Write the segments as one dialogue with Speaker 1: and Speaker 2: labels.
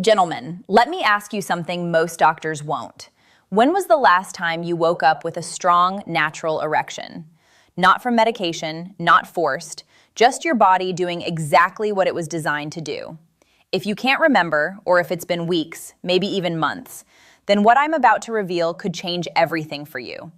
Speaker 1: Gentlemen, let me ask you something most doctors won't. When was the last time you woke up with a strong, natural erection? Not from medication, not forced, just your body doing exactly what it was designed to do. If you can't remember, or if it's been weeks, maybe even months, then what I'm about to reveal could change everything for you.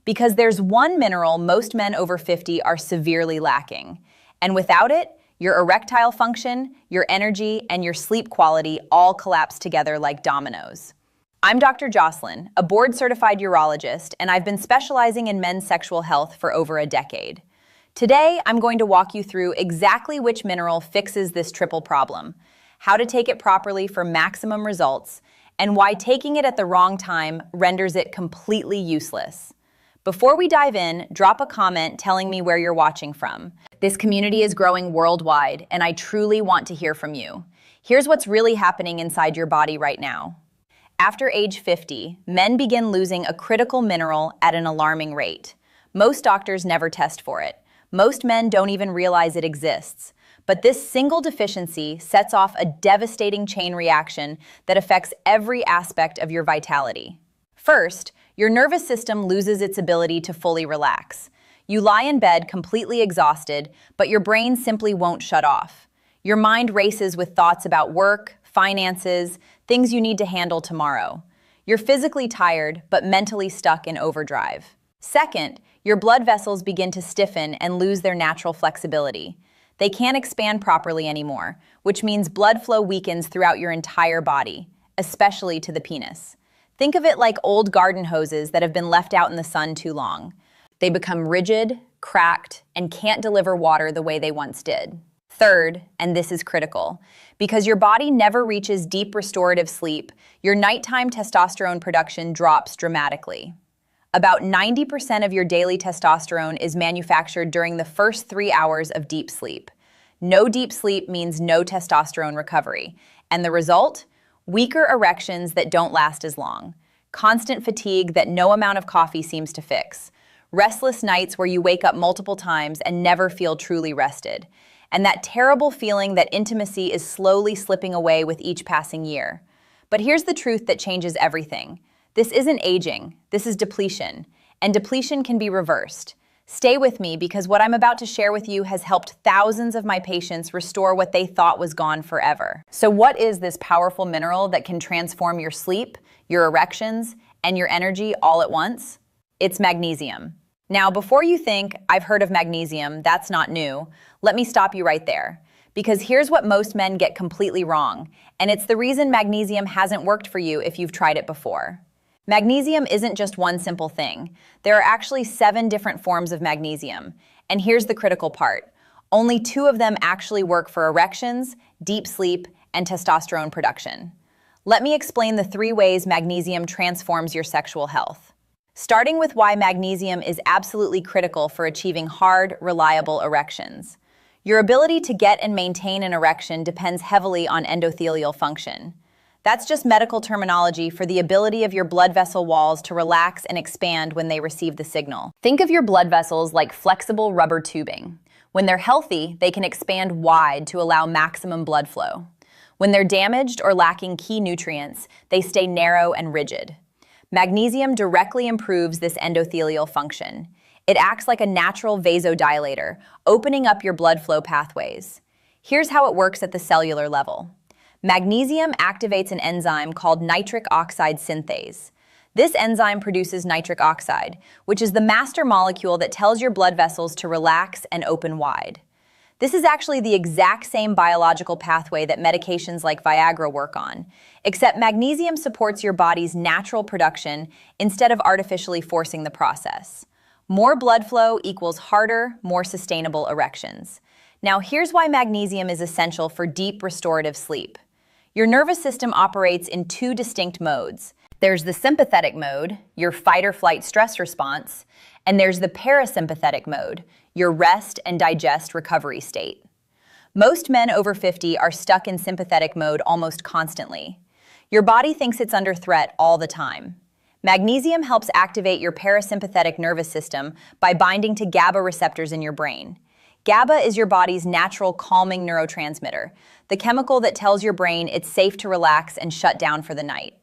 Speaker 1: Because there's one mineral most men over 50 are severely lacking, and without it, your erectile function, your energy, and your sleep quality all collapse together like dominoes. I'm Dr. Jocelyn, a board-certified urologist, and I've been specializing in men's sexual health for over a decade. Today, I'm going to walk you through exactly which mineral fixes this triple problem, how to take it properly for maximum results, and why taking it at the wrong time renders it completely useless. Before we dive in, drop a comment telling me where you're watching from. This community is growing worldwide, and I truly want to hear from you. Here's what's really happening inside your body right now. After age 50, men begin losing a critical mineral at an alarming rate. Most doctors never test for it. Most men don't even realize it exists. But this single deficiency sets off a devastating chain reaction that affects every aspect of your vitality. First, your nervous system loses its ability to fully relax. You lie in bed completely exhausted, but your brain simply won't shut off. Your mind races with thoughts about work, finances, things you need to handle tomorrow. You're physically tired, but mentally stuck in overdrive. Second, your blood vessels begin to stiffen and lose their natural flexibility. They can't expand properly anymore, which means blood flow weakens throughout your entire body, especially to the penis. Think of it like old garden hoses that have been left out in the sun too long. They become rigid, cracked, and can't deliver water the way they once did. Third, and this is critical, because your body never reaches deep restorative sleep, your nighttime testosterone production drops dramatically. About 90% of your daily testosterone is manufactured during the first 3 hours of deep sleep. No deep sleep means no testosterone recovery, and the result? Weaker erections that don't last as long, constant fatigue that no amount of coffee seems to fix, restless nights where you wake up multiple times and never feel truly rested, and that terrible feeling that intimacy is slowly slipping away with each passing year. But here's the truth that changes everything. This isn't aging, this is depletion, and depletion can be reversed. Stay with me because what I'm about to share with you has helped thousands of my patients restore what they thought was gone forever. So what is this powerful mineral that can transform your sleep, your erections, and your energy all at once? It's magnesium. Now, before you think, I've heard of magnesium, that's not new, let me stop you right there. Because here's what most men get completely wrong, and it's the reason magnesium hasn't worked for you if you've tried it before. Magnesium isn't just one simple thing. There are actually 7 different forms of magnesium. And here's the critical part. Only 2 of them actually work for erections, deep sleep, and testosterone production. Let me explain the 3 ways magnesium transforms your sexual health. Starting with why magnesium is absolutely critical for achieving hard, reliable erections. Your ability to get and maintain an erection depends heavily on endothelial function. That's just medical terminology for the ability of your blood vessel walls to relax and expand when they receive the signal. Think of your blood vessels like flexible rubber tubing. When they're healthy, they can expand wide to allow maximum blood flow. When they're damaged or lacking key nutrients, they stay narrow and rigid. Magnesium directly improves this endothelial function. It acts like a natural vasodilator, opening up your blood flow pathways. Here's how it works at the cellular level. Magnesium activates an enzyme called nitric oxide synthase. This enzyme produces nitric oxide, which is the master molecule that tells your blood vessels to relax and open wide. This is actually the exact same biological pathway that medications like Viagra work on, except magnesium supports your body's natural production instead of artificially forcing the process. More blood flow equals harder, more sustainable erections. Now here's why magnesium is essential for deep restorative sleep. Your nervous system operates in 2 distinct modes. There's the sympathetic mode, your fight or flight stress response, and there's the parasympathetic mode, your rest and digest recovery state. Most men over 50 are stuck in sympathetic mode almost constantly. Your body thinks it's under threat all the time. Magnesium helps activate your parasympathetic nervous system by binding to GABA receptors in your brain. GABA is your body's natural calming neurotransmitter, the chemical that tells your brain it's safe to relax and shut down for the night.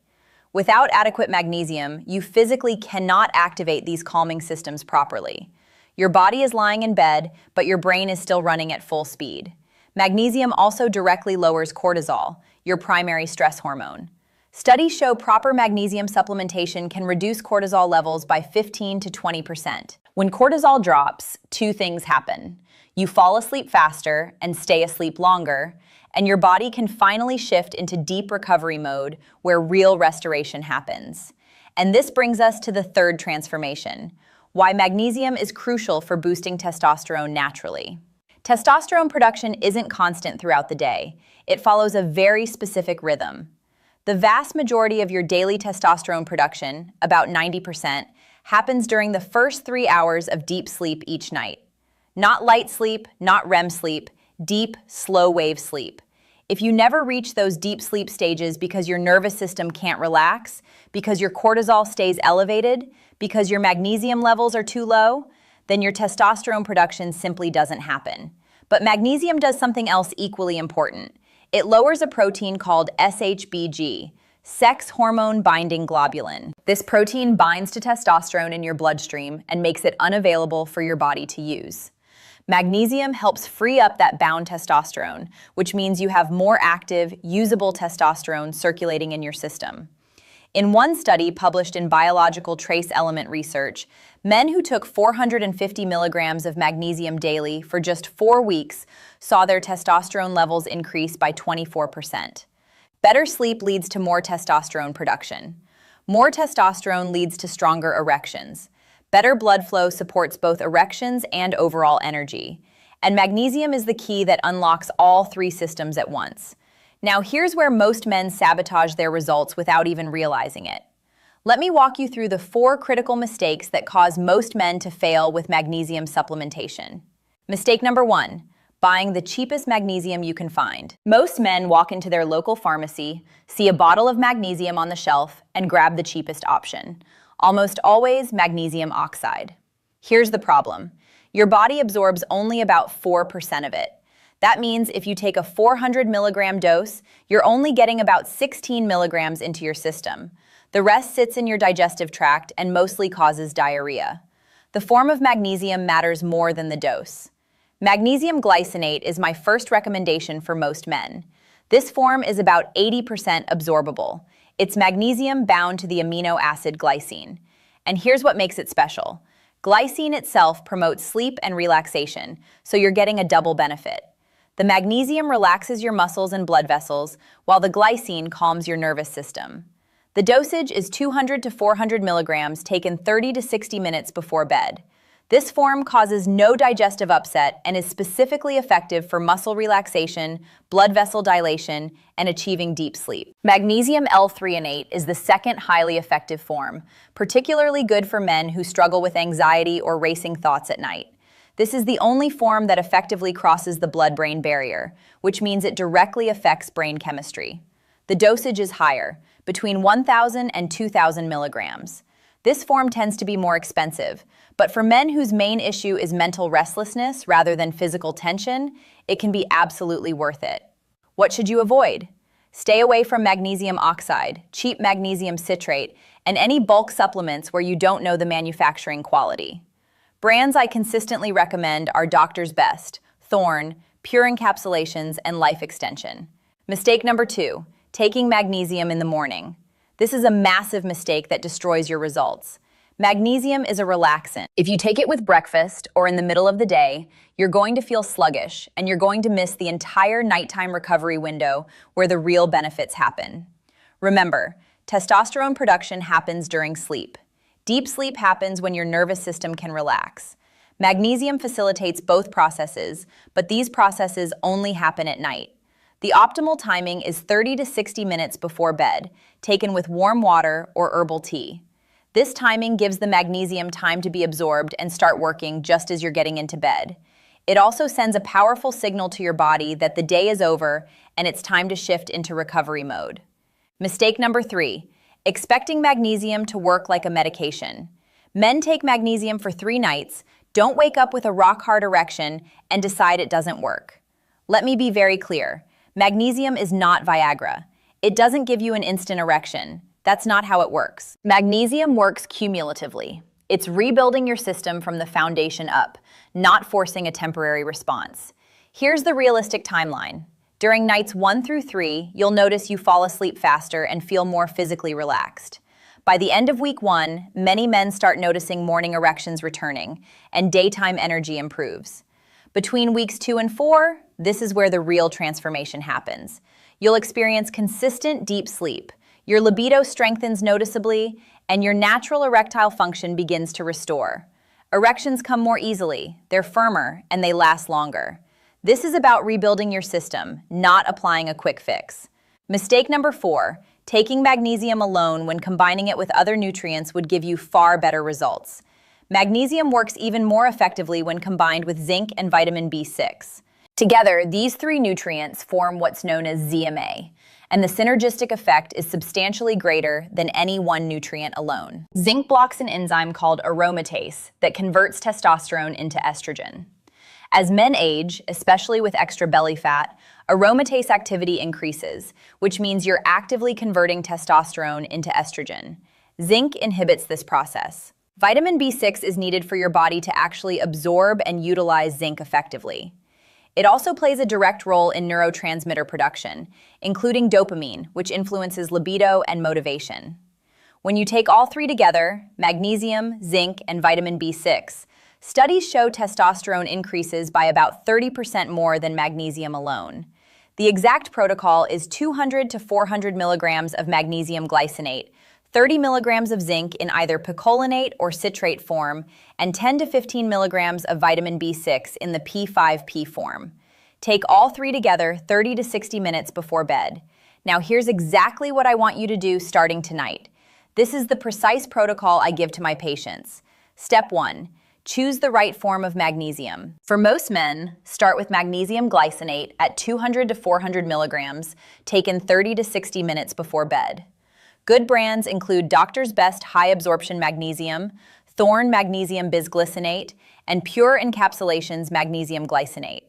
Speaker 1: Without adequate magnesium, you physically cannot activate these calming systems properly. Your body is lying in bed, but your brain is still running at full speed. Magnesium also directly lowers cortisol, your primary stress hormone. Studies show proper magnesium supplementation can reduce cortisol levels by 15 to 20%. When cortisol drops, two things happen. You fall asleep faster and stay asleep longer, and your body can finally shift into deep recovery mode where real restoration happens. And this brings us to the third transformation, why magnesium is crucial for boosting testosterone naturally. Testosterone production isn't constant throughout the day. It follows a very specific rhythm. The vast majority of your daily testosterone production, about 90%, happens during the first 3 hours of deep sleep each night. Not light sleep, not REM sleep, deep, slow-wave sleep. If you never reach those deep sleep stages because your nervous system can't relax, because your cortisol stays elevated, because your magnesium levels are too low, then your testosterone production simply doesn't happen. But magnesium does something else equally important. It lowers a protein called SHBG, sex hormone binding globulin. This protein binds to testosterone in your bloodstream and makes it unavailable for your body to use. Magnesium helps free up that bound testosterone, which means you have more active, usable testosterone circulating in your system. In one study published in Biological Trace Element Research, men who took 450 milligrams of magnesium daily for just 4 weeks saw their testosterone levels increase by 24%. Better sleep leads to more testosterone production. More testosterone leads to stronger erections. Better blood flow supports both erections and overall energy. And magnesium is the key that unlocks all three systems at once. Now here's where most men sabotage their results without even realizing it. Let me walk you through the 4 critical mistakes that cause most men to fail with magnesium supplementation. Mistake number 1, buying the cheapest magnesium you can find. Most men walk into their local pharmacy, see a bottle of magnesium on the shelf, and grab the cheapest option. Almost always magnesium oxide. Here's the problem. Your body absorbs only about 4% of it. That means if you take a 400 milligram dose, you're only getting about 16 milligrams into your system. The rest sits in your digestive tract and mostly causes diarrhea. The form of magnesium matters more than the dose. Magnesium glycinate is my first recommendation for most men. This form is about 80% absorbable. It's magnesium bound to the amino acid glycine. And here's what makes it special. Glycine itself promotes sleep and relaxation, so you're getting a double benefit. The magnesium relaxes your muscles and blood vessels, while the glycine calms your nervous system. The dosage is 200 to 400 milligrams taken 30 to 60 minutes before bed. This form causes no digestive upset and is specifically effective for muscle relaxation, blood vessel dilation, and achieving deep sleep. Magnesium L-threonate is the second highly effective form, particularly good for men who struggle with anxiety or racing thoughts at night. This is the only form that effectively crosses the blood-brain barrier, which means it directly affects brain chemistry. The dosage is higher, between 1,000 and 2,000 milligrams. This form tends to be more expensive, but for men whose main issue is mental restlessness rather than physical tension, it can be absolutely worth it. What should you avoid? Stay away from magnesium oxide, cheap magnesium citrate, and any bulk supplements where you don't know the manufacturing quality. Brands I consistently recommend are Doctor's Best, Thorne, Pure Encapsulations, and Life Extension. Mistake number 2, taking magnesium in the morning. This is a massive mistake that destroys your results. Magnesium is a relaxant. If you take it with breakfast or in the middle of the day, you're going to feel sluggish and you're going to miss the entire nighttime recovery window where the real benefits happen. Remember, testosterone production happens during sleep. Deep sleep happens when your nervous system can relax. Magnesium facilitates both processes, but these processes only happen at night. The optimal timing is 30 to 60 minutes before bed, taken with warm water or herbal tea. This timing gives the magnesium time to be absorbed and start working just as you're getting into bed. It also sends a powerful signal to your body that the day is over and it's time to shift into recovery mode. Mistake number 3, expecting magnesium to work like a medication. Men take magnesium for 3 nights, Don't wake up with a rock-hard erection and decide it doesn't work. Let me be very clear. Magnesium is not Viagra. It doesn't give you an instant erection. That's not how it works. Magnesium works cumulatively. It's rebuilding your system from the foundation up, not forcing a temporary response. Here's the realistic timeline. During nights 1 through 3, you'll notice you fall asleep faster and feel more physically relaxed. By the end of week 1, many men start noticing morning erections returning, and daytime energy improves. Between weeks 2 and 4, this is where the real transformation happens. You'll experience consistent deep sleep, your libido strengthens noticeably, and your natural erectile function begins to restore. Erections come more easily, they're firmer, and they last longer. This is about rebuilding your system, not applying a quick fix. Mistake number 4, taking magnesium alone when combining it with other nutrients would give you far better results. Magnesium works even more effectively when combined with zinc and vitamin B6. Together, these 3 nutrients form what's known as ZMA, and the synergistic effect is substantially greater than any one nutrient alone. Zinc blocks an enzyme called aromatase that converts testosterone into estrogen. As men age, especially with extra belly fat, aromatase activity increases, which means you're actively converting testosterone into estrogen. Zinc inhibits this process. Vitamin B6 is needed for your body to actually absorb and utilize zinc effectively. It also plays a direct role in neurotransmitter production, including dopamine, which influences libido and motivation. When you take all 3 together, magnesium, zinc, and vitamin B6, studies show testosterone increases by about 30% more than magnesium alone. The exact protocol is 200 to 400 milligrams of magnesium glycinate, 30 milligrams of zinc in either picolinate or citrate form, and 10 to 15 milligrams of vitamin B6 in the P5P form. Take all 3 together 30 to 60 minutes before bed. Now here's exactly what I want you to do starting tonight. This is the precise protocol I give to my patients. Step 1. Choose the right form of magnesium. For most men, start with magnesium glycinate at 200 to 400 milligrams, taken 30 to 60 minutes before bed. Good brands include Doctor's Best High Absorption Magnesium, Thorne Magnesium Bisglycinate, and Pure Encapsulations Magnesium Glycinate.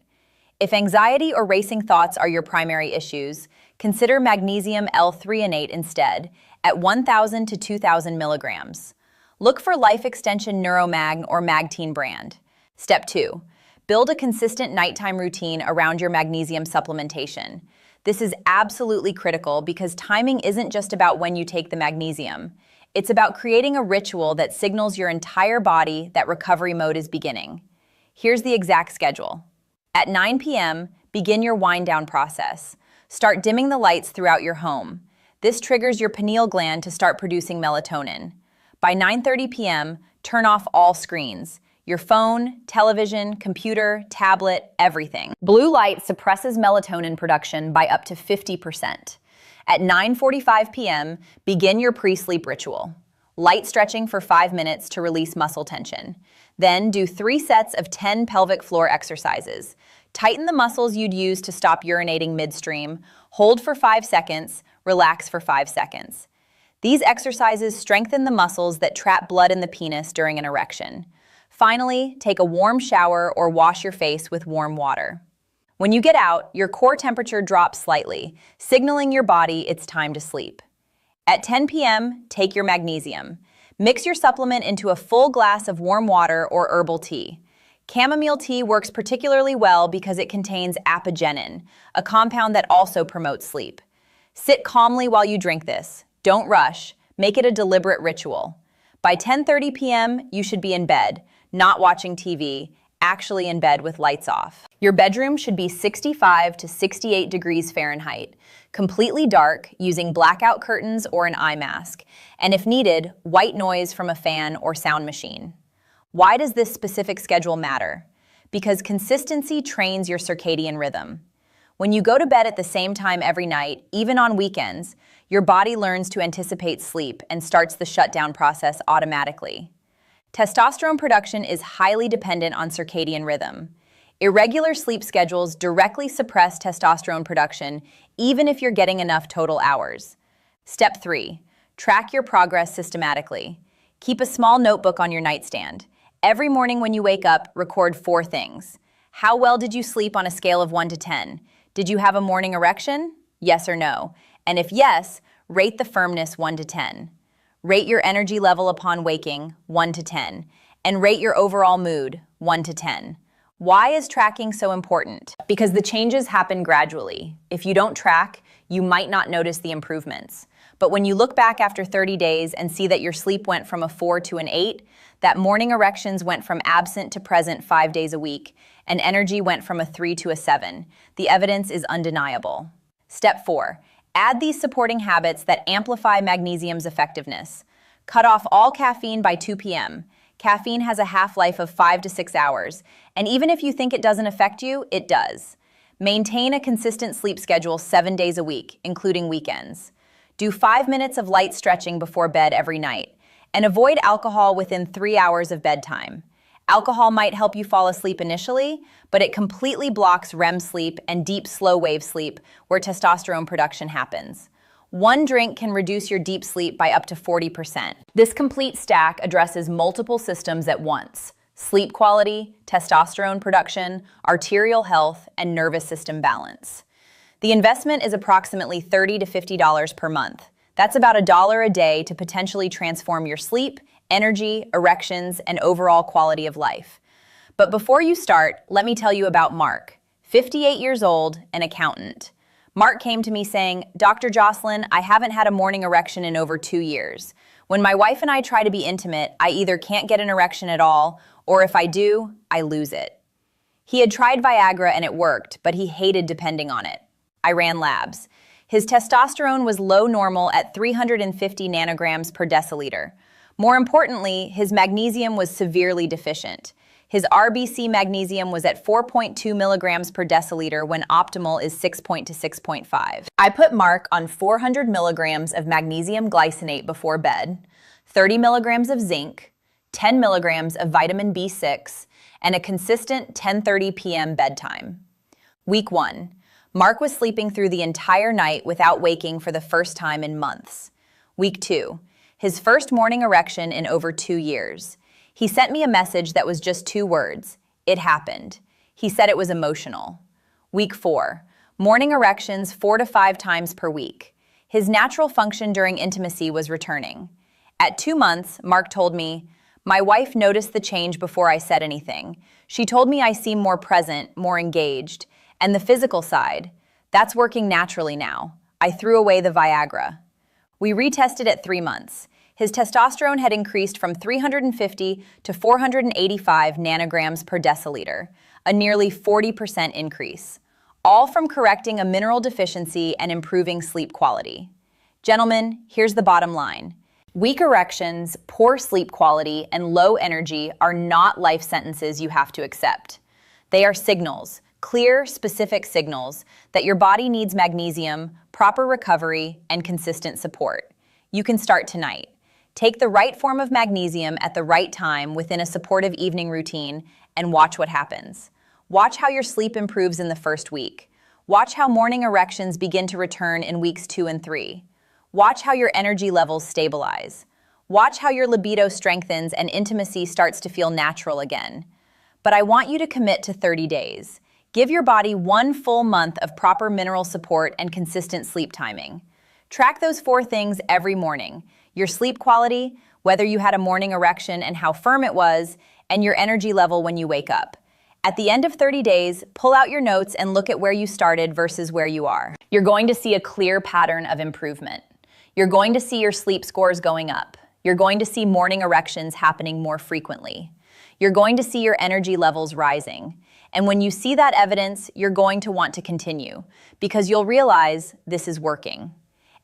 Speaker 1: If anxiety or racing thoughts are your primary issues, consider magnesium L-threonate instead at 1,000 to 2,000 milligrams. Look for Life Extension Neuromag or Magtein brand. Step 2. Build a consistent nighttime routine around your magnesium supplementation. This is absolutely critical because timing isn't just about when you take the magnesium. It's about creating a ritual that signals your entire body that recovery mode is beginning. Here's the exact schedule. At 9 p.m., begin your wind-down process. Start dimming the lights throughout your home. This triggers your pineal gland to start producing melatonin. By 9:30 p.m., turn off all screens. Your phone, television, computer, tablet, everything. Blue light suppresses melatonin production by up to 50%. At 9:45 p.m., begin your pre-sleep ritual. Light stretching for 5 minutes to release muscle tension. Then do 3 sets of 10 pelvic floor exercises. Tighten the muscles you'd use to stop urinating midstream, hold for 5 seconds, relax for 5 seconds. These exercises strengthen the muscles that trap blood in the penis during an erection. Finally, take a warm shower or wash your face with warm water. When you get out, your core temperature drops slightly, signaling your body it's time to sleep. At 10 p.m., take your magnesium. Mix your supplement into a full glass of warm water or herbal tea. Chamomile tea works particularly well because it contains apigenin, a compound that also promotes sleep. Sit calmly while you drink this. Don't rush. Make it a deliberate ritual. By 10:30 p.m., you should be in bed, not watching TV, actually in bed with lights off. Your bedroom should be 65 to 68 degrees Fahrenheit, completely dark, using blackout curtains or an eye mask, and if needed, white noise from a fan or sound machine. Why does this specific schedule matter? Because consistency trains your circadian rhythm. When you go to bed at the same time every night, even on weekends, your body learns to anticipate sleep and starts the shutdown process automatically. Testosterone production is highly dependent on circadian rhythm. Irregular sleep schedules directly suppress testosterone production, even if you're getting enough total hours. Step 3. Track your progress systematically. Keep a small notebook on your nightstand. Every morning when you wake up, record 4 things. How well did you sleep on a scale of 1 to 10? Did you have a morning erection? Yes or no? And if yes, rate the firmness 1 to 10. Rate your energy level upon waking 1 to 10. And rate your overall mood 1 to 10. Why is tracking so important? Because the changes happen gradually. If you don't track, you might not notice the improvements. But when you look back after 30 days and see that your sleep went from a 4 to an 8, that morning erections went from absent to present 5 days a week, and energy went from a 3 to a 7, the evidence is undeniable. Step 4. Add these supporting habits that amplify magnesium's effectiveness. Cut off all caffeine by 2 p.m. Caffeine has a half-life of 5 to 6 hours, and even if you think it doesn't affect you, it does. Maintain a consistent sleep schedule 7 days a week, including weekends. Do 5 minutes of light stretching before bed every night, and avoid alcohol within 3 hours of bedtime. Alcohol might help you fall asleep initially, but it completely blocks REM sleep and deep slow-wave sleep where testosterone production happens. One drink can reduce your deep sleep by up to 40%. This complete stack addresses multiple systems at once: sleep quality, testosterone production, arterial health, and nervous system balance. The investment is approximately $30 to $50 per month. That's about $1 a day to potentially transform your sleep, energy, erections, and overall quality of life. But before you start, let me tell you about Mark, 58 years old, an accountant. Mark came to me saying, "Dr. Jocelyn, I haven't had a morning erection in over 2 years. When my wife and I try to be intimate, I either can't get an erection at all, or if I do, I lose it." He had tried Viagra and it worked, but he hated depending on it. I ran labs. His testosterone was low normal at 350 nanograms per deciliter. More importantly, his magnesium was severely deficient. His RBC magnesium was at 4.2 milligrams per deciliter when optimal is 6 to 6.5. I put Mark on 400 milligrams of magnesium glycinate before bed, 30 milligrams of zinc, 10 milligrams of vitamin B6, and a consistent 10:30 p.m. bedtime. Week 1. Mark was sleeping through the entire night without waking for the first time in months. Week 2. His first morning erection in over 2 years. He sent me a message that was just 2 words. It happened. He said it was emotional. Week 4. Morning erections 4 to 5 times per week. His natural function during intimacy was returning. At 2 months, Mark told me, "My wife noticed the change before I said anything. She told me I seem more present, more engaged. And the physical side, that's working naturally now. I threw away the Viagra." We retested at 3 months. His testosterone had increased from 350 to 485 nanograms per deciliter, a nearly 40% increase, all from correcting a mineral deficiency and improving sleep quality. Gentlemen, here's the bottom line. Weak erections, poor sleep quality, and low energy are not life sentences you have to accept. They are signals, clear, specific signals, that your body needs magnesium, proper recovery, and consistent support. You can start tonight. Take the right form of magnesium at the right time within a supportive evening routine and watch what happens. Watch how your sleep improves in the first week. Watch how morning erections begin to return in weeks 2 and 3. Watch how your energy levels stabilize. Watch how your libido strengthens and intimacy starts to feel natural again. But I want you to commit to 30 days. Give your body 1 full month of proper mineral support and consistent sleep timing. Track those 4 things every morning: your sleep quality, whether you had a morning erection and how firm it was, and your energy level when you wake up. At the end of 30 days, pull out your notes and look at where you started versus where you are. You're going to see a clear pattern of improvement. You're going to see your sleep scores going up. You're going to see morning erections happening more frequently. You're going to see your energy levels rising. And when you see that evidence, you're going to want to continue because you'll realize this is working.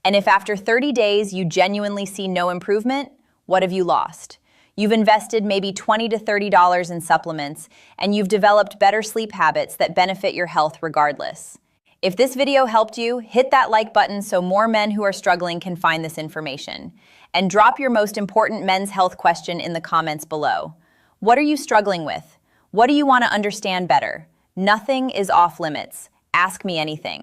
Speaker 1: And if after 30 days you genuinely see no improvement, what have you lost? You've invested maybe $20 to $30 in supplements, and you've developed better sleep habits that benefit your health regardless. If this video helped you, hit that like button so more men who are struggling can find this information. And drop your most important men's health question in the comments below. What are you struggling with? What do you want to understand better? Nothing is off limits. Ask me anything.